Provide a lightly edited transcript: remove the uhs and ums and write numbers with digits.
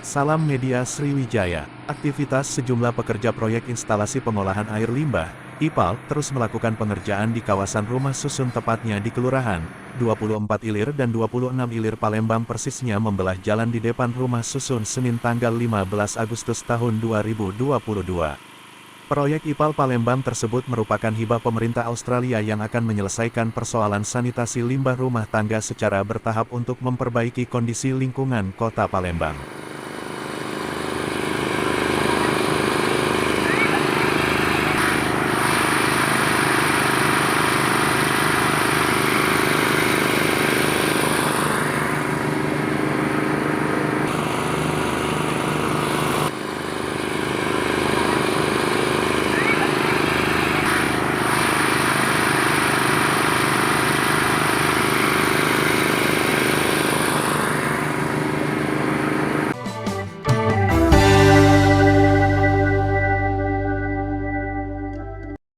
Salam Media Sriwijaya. Aktivitas sejumlah pekerja proyek instalasi pengolahan air limbah, IPAL, terus melakukan pengerjaan di kawasan rumah susun tepatnya di Kelurahan 24 Ilir dan 26 Ilir Palembang, persisnya membelah jalan di depan rumah susun Senin tanggal 15 Agustus tahun 2022. Proyek IPAL Palembang tersebut merupakan hibah pemerintah Australia yang akan menyelesaikan persoalan sanitasi limbah rumah tangga secara bertahap untuk memperbaiki kondisi lingkungan kota Palembang.